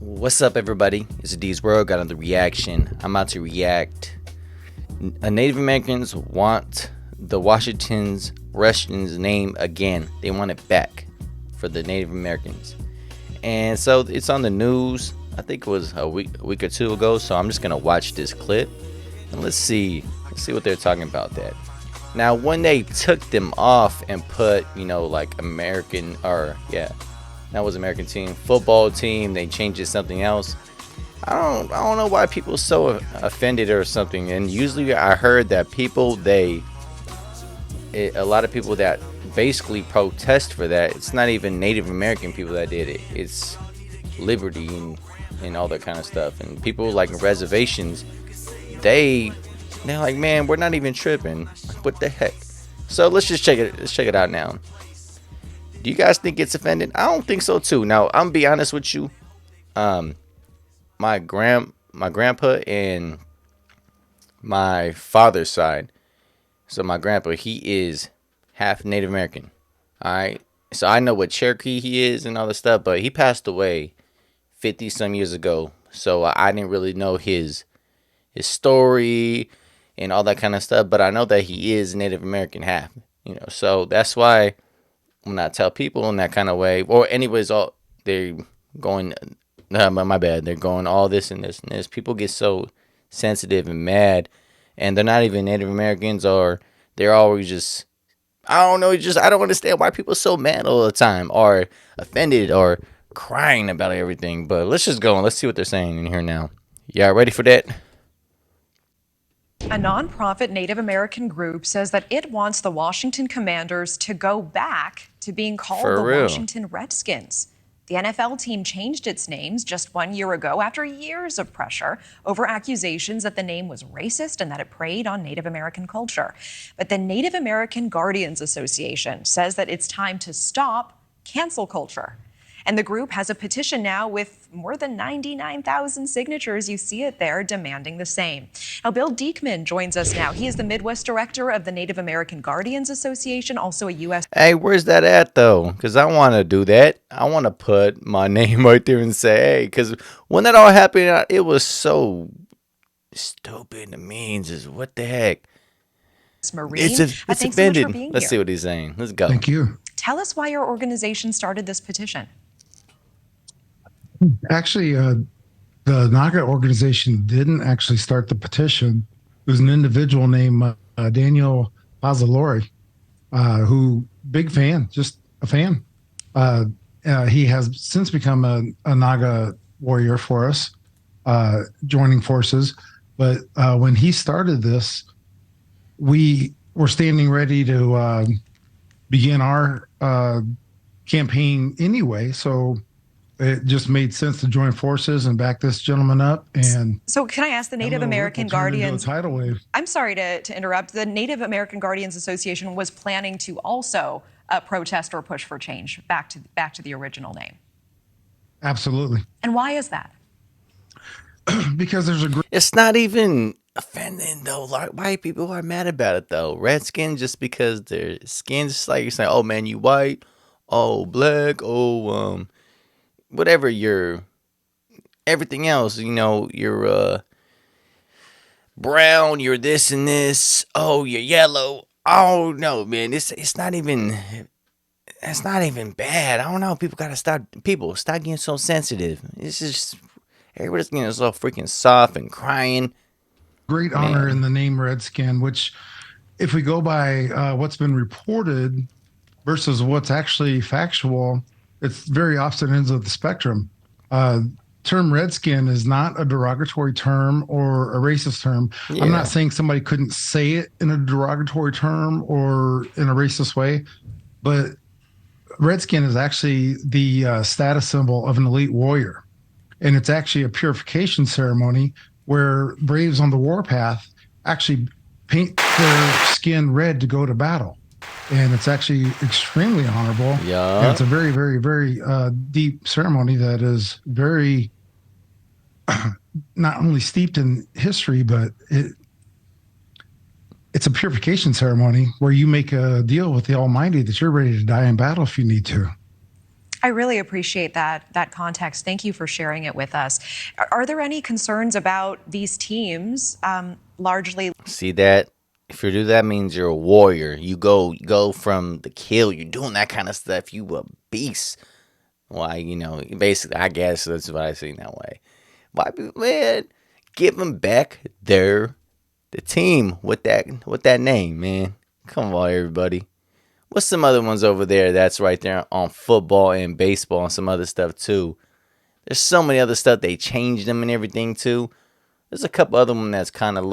What's up, everybody? It's D's World. Got another reaction. I'm about to react. Native Americans want the Washington's Redskins name again. They want it back for the Native Americans, and so it's on the news. I think it was a week or two ago. So I'm just gonna watch this clip and let's see what they're talking about. That now, when they took them off and put, like American, or yeah, that was American team, football team, they changed it to something else. I don't know why people are so offended or something. And usually I heard that a lot of people that basically protest for that, it's not even Native American people that did it. It's liberty and all that kind of stuff. And people like reservations, they're like, man, we're not even tripping. What the heck? So let's check it out now. Do you guys think it's offended? I don't think so too. Now I'm gonna be honest with you. My grandpa and my father's side. So my grandpa, he is half Native American. All right. So I know what Cherokee he is and all this stuff, but he passed away 50 some years ago. So I didn't really know his story and all that kind of stuff, but I know that he is Native American half. So that's why when I tell people in that kind of way, or anyways, all they're going, my bad, they're going all this and this and this. People get so sensitive and mad, and they're not even Native Americans, or they're always just, I don't know, I don't understand why people are so mad all the time, or offended, or crying about everything. But let's just go and let's see what they're saying in here now. Y'all ready for that? A nonprofit Native American group says that it wants the Washington Commanders to go back to being called For the real. Washington Redskins. The NFL team changed its names just 1 year ago after years of pressure over accusations that the name was racist and that it preyed on Native American culture. But the Native American Guardians Association says that it's time to stop cancel culture. And the group has a petition now with more than 99,000 signatures. You see it there, demanding the same. Now, Bill Diekman joins us now. He is the Midwest director of the Native American Guardians Association, also a U.S. Hey, where's that at though? Because I want to do that. I want to put my name right there and say, hey, because when that all happened, it was so stupid. The means is what the heck? Marine. It's Thanks so much offended. for being Let's here. see what he's saying. Let's go. Thank you. Tell us why your organization started this petition. Actually, the Naga organization didn't actually start the petition. It was an individual named Daniel Pazalori, who big fan, just a fan. He has since become a Naga warrior for us, joining forces. But when he started this, we were standing ready to begin our campaign anyway. So it just made sense to join forces and back this gentleman up. And so can I ask the Native American Guardians? Tidal wave. I'm sorry to interrupt. The Native American Guardians Association was planning to also protest or push for change back to the original name. Absolutely. And why is that? Because there's a It's not even offending though. Like, white people are mad about it though. Redskins, just because their skin's just like you're saying, oh man, you white, oh black, oh whatever your everything else, you're brown, you're this and this, oh you're yellow. Oh no, man, it's not even bad. I don't know. People stop getting so sensitive. It's just everybody's getting so freaking soft and crying. great honor in the name Redskin, which if we go by what's been reported versus what's actually factual, it's very opposite ends of the spectrum. Term Redskin is not a derogatory term or a racist term. Yeah. I'm not saying somebody couldn't say it in a derogatory term or in a racist way, but Redskin is actually the status symbol of an elite warrior. And it's actually a purification ceremony where braves on the warpath actually paint their skin red to go to battle. And it's actually extremely honorable. Yeah. And it's a very, very, very deep ceremony that is very not only steeped in history, but it's a purification ceremony where you make a deal with the Almighty that you're ready to die in battle if you need to. I really appreciate that context. Thank you for sharing it with us. Are there any concerns about these teams largely? See that? If you do that, means you're a warrior. You go from the kill. You're doing that kind of stuff. You a beast. Why, basically, I guess that's what I see that way. Why, man? Give them back the team with that name, man. Come on, everybody. What's some other ones over there that's right there on football and baseball and some other stuff too? There's so many other stuff they changed them and everything too. There's a couple other ones that's kind of a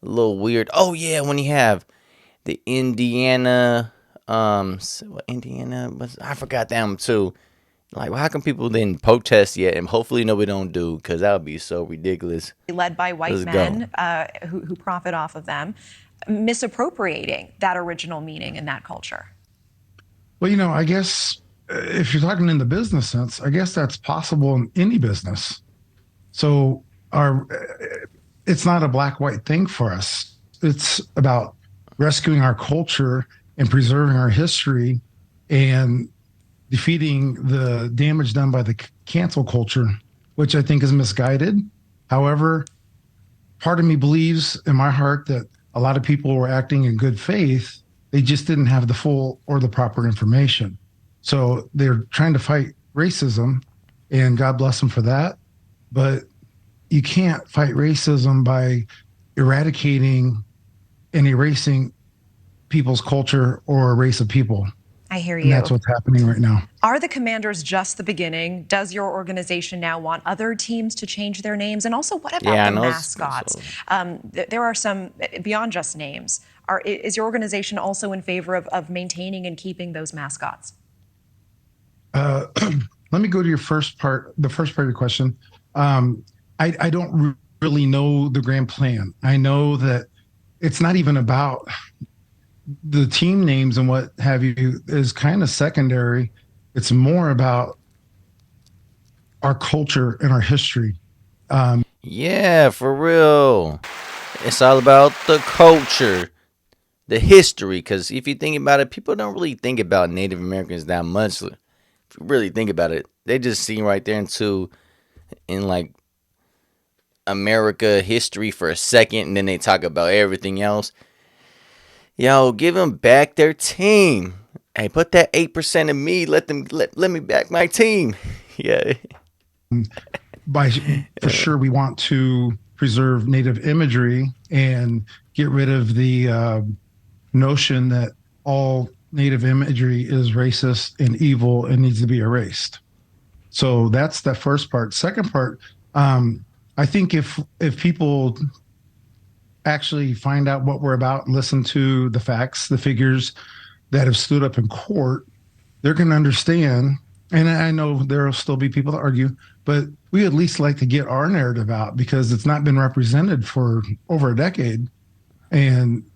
little weird. Oh yeah, when you have the Indiana, Indiana was, I forgot them too. Like, well, how come people didn't protest yet? And hopefully nobody don't do, because that would be so ridiculous. Led by white Let's men who profit off of them, misappropriating that original meaning in that culture. Well, I guess if you're talking in the business sense, I guess that's possible in any business. So it's not a black-white thing for us. It's about rescuing our culture and preserving our history and defeating the damage done by the cancel culture, which I think is misguided. However, part of me believes in my heart that a lot of people were acting in good faith. They just didn't have the full or the proper information. So they're trying to fight racism, and God bless them for that. But you can't fight racism by eradicating and erasing people's culture or a race of people. I hear you. And that's what's happening right now. Are the Commanders just the beginning? Does your organization now want other teams to change their names? And also, what about the mascots? There are some, beyond just names. Is your organization also in favor of maintaining and keeping those mascots? Let me go to the first part of your question. I don't really know the grand plan. I know that it's not even about the team names and what have you is kind of secondary. It's more about our culture and our history. Yeah, for real. It's all about the culture, the history. Because if you think about it, people don't really think about Native Americans that much. If you really think about it, they just see right there in like America history for a second, and then they talk about everything else. Yo, give them back their team. Hey, put that 8% of me. Let me back my team. Yeah. For sure, we want to preserve Native imagery and get rid of the notion that all Native imagery is racist and evil and needs to be erased. So that's the first part. Second part, I think if people actually find out what we're about and listen to the facts, the figures that have stood up in court, they're going to understand. And I know there will still be people that argue, but we at least like to get our narrative out because it's not been represented for over a decade. And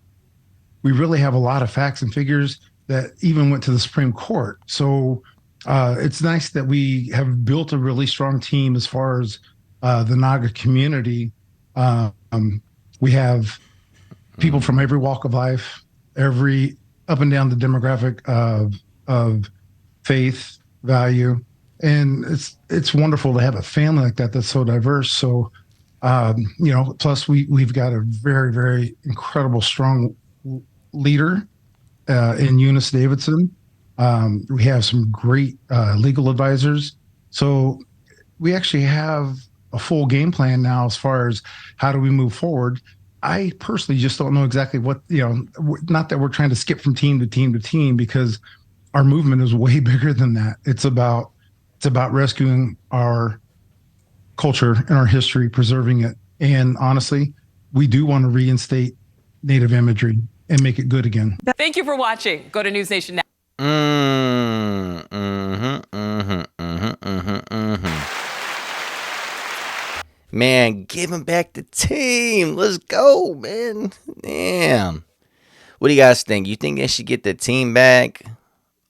we really have a lot of facts and figures that even went to the Supreme Court. So it's nice that we have built a really strong team as far as the Naga community. We have people from every walk of life, every up and down the demographic of faith, value, and it's wonderful to have a family like that that's so diverse. So, plus we've got a very, very incredible, strong leader in Eunice Davidson. We have some great legal advisors. So we actually have a full game plan now as far as how do we move forward. I personally just don't know exactly what, not that we're trying to skip from team to team to team, because our movement is way bigger than that. It's about rescuing our culture and our history, preserving it. And honestly, we do want to reinstate Native imagery and make it good again. Thank you for watching. Go to News Nation now. Man, give him back the team. Let's go, man. Damn. What do you guys think? You think they should get the team back?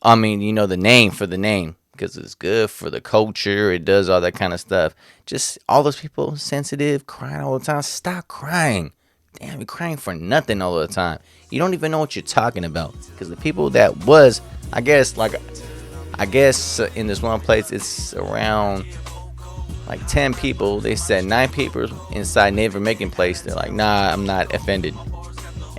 I mean, the name for the name, because it's good for the culture. It does all that kind of stuff. Just all those people sensitive, crying all the time. Stop crying. Damn, you're crying for nothing all the time. You don't even know what you're talking about. Because the people that was, I guess, like I guess in this one place, it's around like 10 people. They said 9 people inside Native American place. They're like, nah, I'm not offended.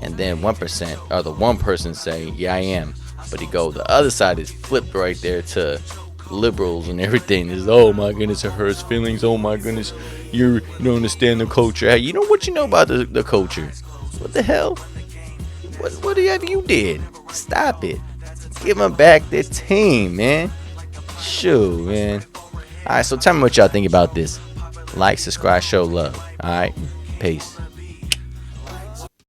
And then 1% or the one person say, yeah, I am. But the other side is flipped right there to liberals and everything. Is, oh my goodness, it hurts feelings. Oh my goodness, you don't understand the culture. Hey, you know what you know about the culture? What the hell? What have you did? Stop it. Give them back their team, man. Sure, man. Alright, so tell me what y'all think about this. Like, subscribe, show love. Alright, peace.